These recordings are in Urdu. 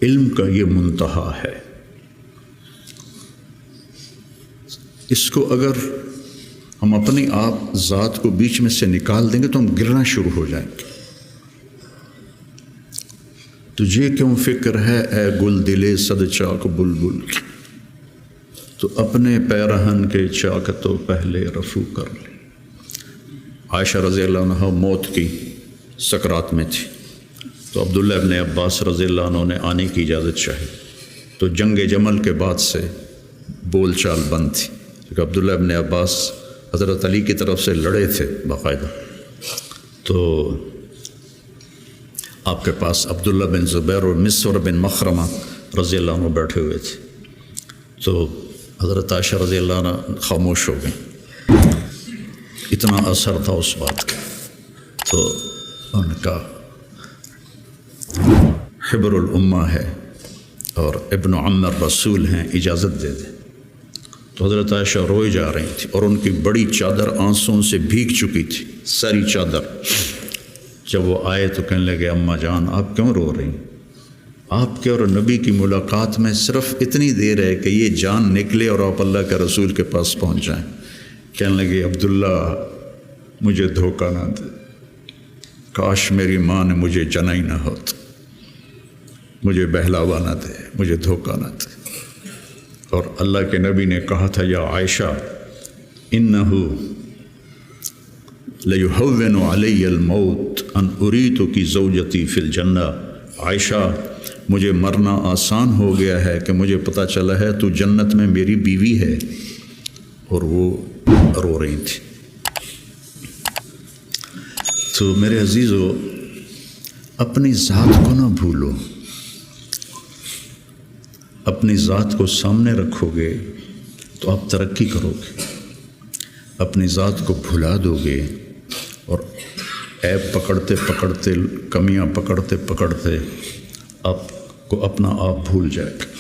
علم کا یہ منتہا ہے، اس کو اگر ہم اپنے آپ ذات کو بیچ میں سے نکال دیں گے تو ہم گرنا شروع ہو جائیں گے۔ تجھے کیوں فکر ہے اے گل دلے صد چاک بلبل، تو اپنے پیرہن کے چاک تو پہلے رفو کر لے۔ عائشہ رضی اللہ عنہ موت کی سکرات میں تھی، تو عبداللہ ابن عباس رضی اللہ عنہ نے آنے کی اجازت چاہی، تو جنگ جمل کے بعد سے بول چال بند تھی، کیونکہ عبداللہ ابن عباس حضرت علی کی طرف سے لڑے تھے باقاعدہ، تو آپ کے پاس عبداللہ بن زبیر اور مسور بن مخرمہ رضی اللہ عنہ بیٹھے ہوئے تھے، تو حضرت عائشہ رضی اللہ عنہ خاموش ہو گئیں، اتنا اثر تھا اس بات کا۔ تو ان کا حبر الامہ ہے اور ابن عم الرسول ہیں، اجازت دے دیں۔ تو حضرت عائشہ روئے جا رہی تھی اور ان کی بڑی چادر آنسوں سے بھیگ چکی تھی، ساری چادر۔ جب وہ آئے تو کہنے لگے اماں جان آپ کیوں رو رہی ہیں؟ آپ کے اور نبی کی ملاقات میں صرف اتنی دیر ہے کہ یہ جان نکلے اور آپ اللہ کے رسول کے پاس پہنچ جائیں۔ کہنے لگے عبداللہ مجھے دھوکہ نہ دے، کاش میری ماں نے مجھے جنا ہی نہ ہوتا، مجھے بہلاوا نہ دے، مجھے دھوکہ نہ دے۔ اور اللہ کے نبی نے کہا تھا یا عائشہ انہ لیہون علی الموت ان اریتک زوجتی فی الجنہ، عائشہ مجھے مرنا آسان ہو گیا ہے کہ مجھے پتہ چلا ہے تو جنت میں میری بیوی ہے۔ اور وہ رو رہی تھی۔ تو میرے عزیزو اپنی ذات کو نہ بھولو، اپنی ذات کو سامنے رکھو گے تو آپ ترقی کرو گے، اپنی ذات کو بھلا دو گے اور عیب پکڑتے پکڑتے، کمیاں پکڑتے پکڑتے آپ کو اپنا آپ بھول جائے گا۔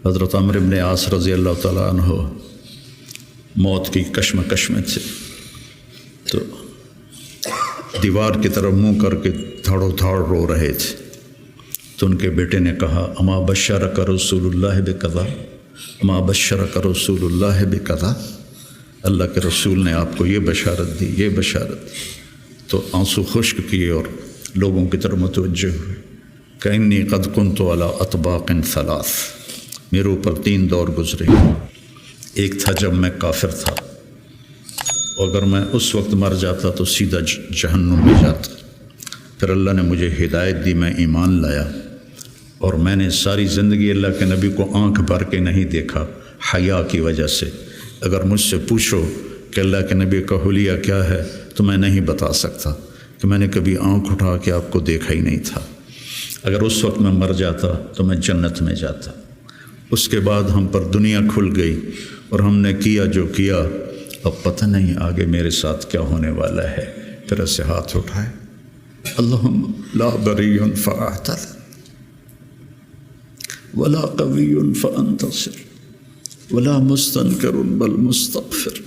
حضرت عمرو بن عاص رضی اللہ تعالیٰ عنہ موت کی کشمکش میں تھے، تو دیوار کی طرف منہ کر کے دھاڑو دھاڑ رو رہے تھے، تو ان کے بیٹے نے کہا اما بشرک رسول اللہ بکذا، اما بشرک رسول اللہ بکذا، اللہ کے رسول نے آپ کو یہ بشارت دی، یہ بشارت دی۔ تو آنسو خشک کیے اور لوگوں کی طرف متوجہ ہوئے کہ انی قد کنت علی اطباق ثلاث، میرے اوپر 3 دور گزرے۔ ایک تھا جب میں کافر تھا، اگر میں اس وقت مر جاتا تو سیدھا جہنم میں جاتا، پھر اللہ نے مجھے ہدایت دی، میں ایمان لایا، اور میں نے ساری زندگی اللہ کے نبی کو آنکھ بھر کے نہیں دیکھا حیا کی وجہ سے۔ اگر مجھ سے پوچھو کہ اللہ کے نبی کا حلیہ کیا ہے تو میں نہیں بتا سکتا کہ میں نے کبھی آنکھ اٹھا کے آپ کو دیکھا ہی نہیں تھا۔ اگر اس وقت میں مر جاتا تو میں جنت میں جاتا۔ اس کے بعد ہم پر دنیا کھل گئی اور ہم نے کیا جو کیا، اب پتہ نہیں آگے میرے ساتھ کیا ہونے والا ہے۔ پھر ایسے ہاتھ اٹھائے اللہم لا بری فاعتذر ولا قوی فانتصر ولا مستنکر بل مستغفر۔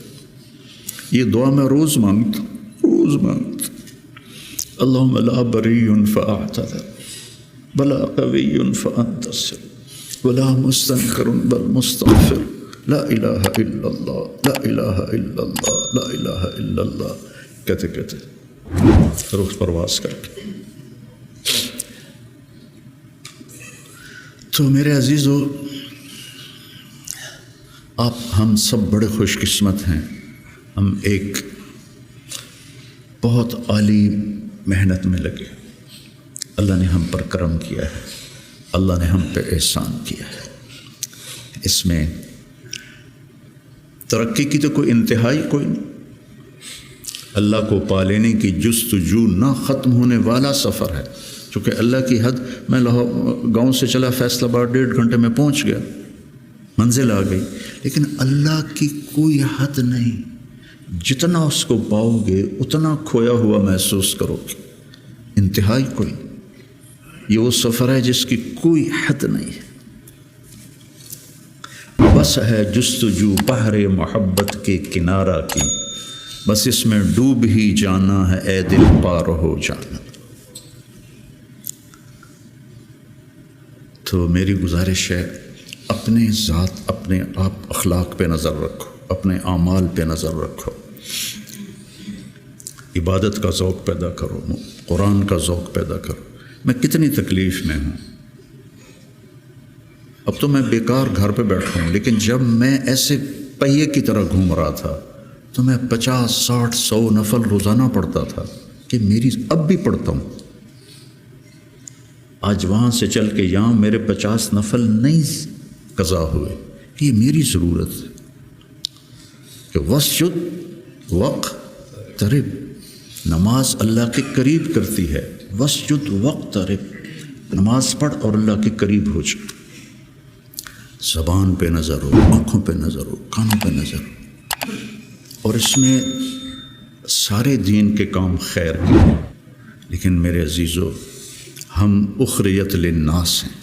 یہ دعا میں روز مانگتا اللہم لا بری فاعتذر ولا قوی فانتصر ولا مستنکر بل مستغفر، لا الہ الا اللہ، لا الہ الا اللہ، لا الہ الا اللہ کہتے کہتے روح پرواز کر کے۔ تو میرے عزیزو آپ ہم سب بڑے خوش قسمت ہیں، ہم ایک بہت عالی محنت میں لگے، اللہ نے ہم پر کرم کیا ہے، اللہ نے ہم پہ احسان کیا ہے۔ اس میں ترقی کی تو کوئی انتہائی کوئی نہیں، اللہ کو پا لینے کی جستجو نہ ختم ہونے والا سفر ہے، چونکہ اللہ کی حد، میں گاؤں سے چلا فیصل آباد 1.5 گھنٹے میں پہنچ گیا، منزل آ گئی، لیکن اللہ کی کوئی حد نہیں، جتنا اس کو پاؤ گے اتنا کھویا ہوا محسوس کرو گے، انتہائی کوئی نہیں۔ یہ وہ سفر ہے جس کی کوئی حد نہیں ہے، بس ہے جستجو بحر محبت کے کنارہ کی، بس اس میں ڈوب ہی جانا ہے اے دل پار ہو جانا۔ تو میری گزارش ہے اپنے ذات اپنے آپ اخلاق پہ نظر رکھو، اپنے اعمال پہ نظر رکھو، عبادت کا ذوق پیدا کرو، قرآن کا ذوق پیدا کرو۔ میں کتنی تکلیف میں ہوں، اب تو میں بیکار گھر پہ بیٹھا ہوں، لیکن جب میں ایسے پہیے کی طرح گھوم رہا تھا تو میں 50 60 100 نفل روزانہ پڑھتا تھا کہ میری اب بھی پڑھتا ہوں۔ آج وہاں سے چل کے یہاں میرے 50 نفل نہیں قضا ہوئے، یہ میری ضرورت ہے کہ وسجد وقترب، نماز اللہ کے قریب کرتی ہے۔ وسجد وقترب، نماز پڑھ اور اللہ کے قریب ہو جائے۔ زبان پہ نظر ہو، آنکھوں پہ نظر ہو، کانوں پہ نظر ہو، اور اس میں سارے دین کے کام خیر کے ہیں۔ لیکن میرے عزیزو، ہم اخریت للناس ہیں،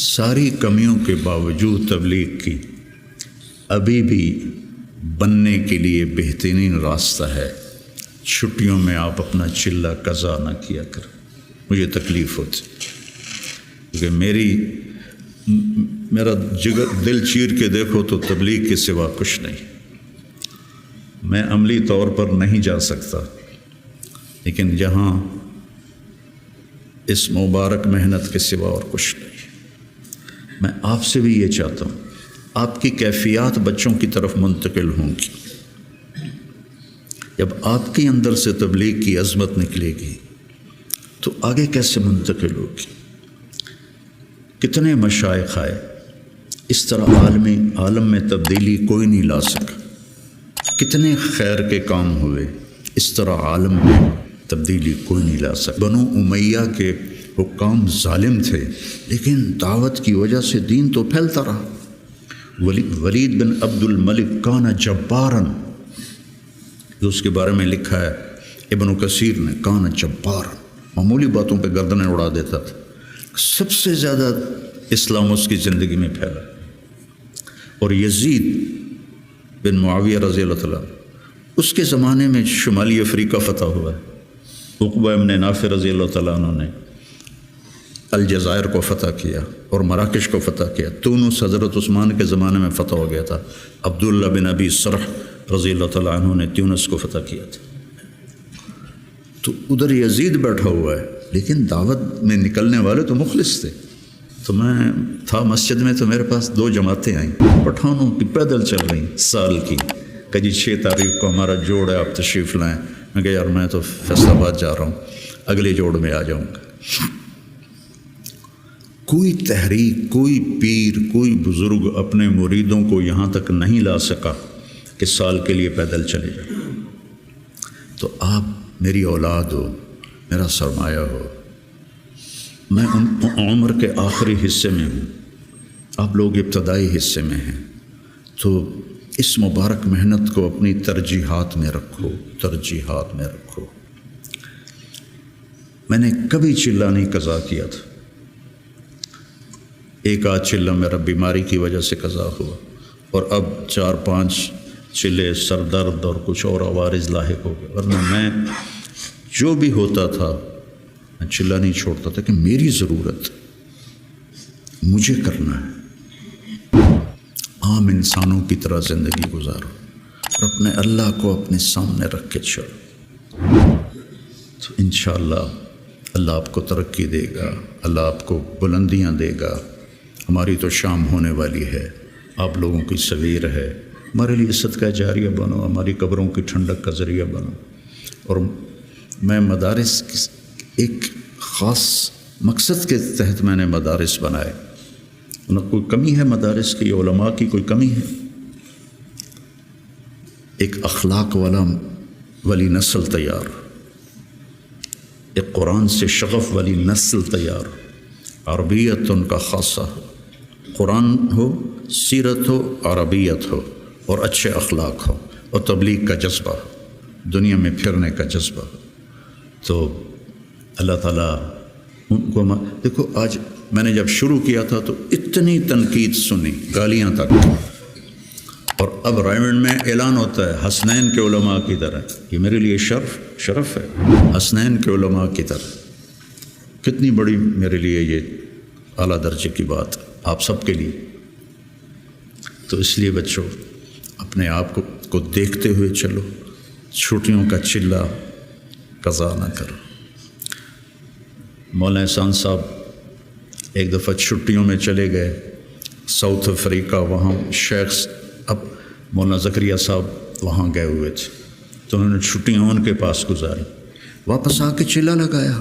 ساری کمیوں کے باوجود تبلیغ کی ابھی بھی بننے کے لیے بہترین راستہ ہے۔ چھٹیوں میں آپ اپنا چلہ قضا نہ کیا کریں، مجھے تکلیف ہوتی، کیونکہ میرا جگر دل چیر کے دیکھو تو تبلیغ کے سوا کچھ نہیں۔ میں عملی طور پر نہیں جا سکتا، لیکن جہاں اس مبارک محنت کے سوا اور کچھ نہیں۔ میں آپ سے بھی یہ چاہتا ہوں، آپ کی کیفیات بچوں کی طرف منتقل ہوں گی۔ جب آپ کے اندر سے تبلیغ کی عظمت نکلے گی تو آگے کیسے منتقل ہوگی؟ کتنے مشائخ آئے، اس طرح عالم میں تبدیلی کوئی نہیں لا سکا۔ کتنے خیر کے کام ہوئے، اس طرح عالم میں تبدیلی کوئی نہیں لا سکا۔ بنو امیہ کے حکام ظالم تھے، لیکن دعوت کی وجہ سے دین تو پھیلتا رہا۔ ولید بن عبد الملک کان جبارن، جو اس کے بارے میں لکھا ہے ابن کثیر نے، کان جبارن، معمولی باتوں پہ گردنیں اڑا دیتا تھا۔ سب سے زیادہ اسلام اس کی زندگی میں پھیلا۔ اور یزید بن معاویہ رضی اللہ تعالیٰ، اس کے زمانے میں شمالی افریقہ فتح ہوا ہے۔ عقبہ ابن نافع رضی اللہ تعالیٰ عنہ نے الجزائر کو فتح کیا اور مراکش کو فتح کیا۔ تونس حضرت عثمان کے زمانے میں فتح ہو گیا تھا۔ عبداللہ بن ابی سرح رضی اللہ تعالیٰ عنہ نے تونس کو فتح کیا تھا۔ تو ادھر یزید بیٹھا ہوا ہے، لیکن دعوت میں نکلنے والے تو مخلص تھے۔ تو میں تھا مسجد میں، تو میرے پاس 2 جماعتیں آئیں، پٹھانوں کی پیدل چل رہی سال کی، کہ جی 6 تاریخ کو ہمارا جوڑ ہے، آپ تشریف لائیں۔ میں کہا یار میں تو فیصل آباد جا رہا ہوں، اگلے جوڑ میں آ جاؤں گا۔ کوئی تحریک، کوئی پیر، کوئی بزرگ اپنے مریدوں کو یہاں تک نہیں لا سکا کہ سال کے لیے پیدل چلے جائیں۔ تو آپ میری اولاد ہو، میرا سرمایہ ہو، میں عمر کے آخری حصے میں ہوں، آپ لوگ ابتدائی حصے میں ہیں، تو اس مبارک محنت کو اپنی ترجیحات میں رکھو، ترجیحات میں رکھو۔ میں نے کبھی چلہ نہیں قضا کیا تھا، ایک آدھ چلہ میرا بیماری کی وجہ سے قضا ہوا، اور اب 4-5 چلے سر درد اور کچھ اور عوارض لاحق ہو گئے، ورنہ میں جو بھی ہوتا تھا میں چلہ نہیں چھوڑتا تھا کہ میری ضرورت مجھے کرنا ہے۔ عام انسانوں کی طرح زندگی گزارو اور اپنے اللہ کو اپنے سامنے رکھ کے چلو، تو انشاءاللہ اللہ آپ کو ترقی دے گا، اللہ آپ کو بلندیاں دے گا۔ ہماری تو شام ہونے والی ہے، آپ لوگوں کی سویر ہے، ہمارے لیے صدقہ جاریہ بنو، ہماری قبروں کی ٹھنڈک کا ذریعہ بنو۔ اور میں مدارس ایک خاص مقصد کے تحت میں نے مدارس بنائے، نہ کوئی کمی ہے مدارس کی، علماء کی کوئی کمی ہے؟ ایک اخلاق والی نسل تیار، ایک قرآن سے شغف والی نسل تیار، عربیت ان کا خاصہ ہو، قرآن ہو، سیرت ہو، عربیت ہو، اور اچھے اخلاق ہو، اور تبلیغ کا جذبہ ہو، دنیا میں پھرنے کا جذبہ ہو۔ تو اللہ تعالیٰ ان کو دیکھو، آج میں نے جب شروع کیا تھا تو اتنی تنقید سنی، گالیاں تک، اور اب رائمنڈ میں اعلان ہوتا ہے حسنین کے علماء کی طرح. یہ میرے لیے شرف ہے، حسنین کے علماء کی طرح. کتنی بڑی میرے لیے یہ اعلیٰ درجے کی بات آپ سب کے لیے. تو اس لیے بچوں اپنے آپ کو دیکھتے ہوئے چلو، چھٹیوں کا چلہ قضا نہ کرو. مولانا احسان صاحب ایک دفعہ چھٹیوں میں چلے گئے ساؤتھ افریقہ. وہاں شیخ اب مولانا زکریا صاحب وہاں گئے ہوئے تھے، تو انہوں نے چھٹیاں ان کے پاس گزاری. واپس آ کے چلہ لگایا،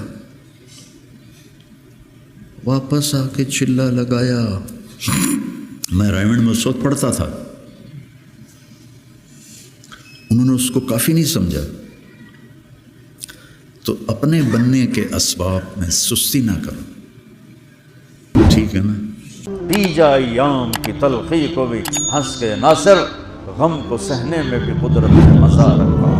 واپس آ کے چلہ لگایا. میں رائمنڈ میں اس وقت پڑھتا تھا. انہوں نے اس کو کافی نہیں سمجھا. تو اپنے بننے کے اسباب میں سستی نہ کرو، ٹھیک ہے نا. دیجا ایام کی تلخی کو بھی ہنس کے ناصر، غم کو سہنے میں بھی قدرت نے مزہ رکھا.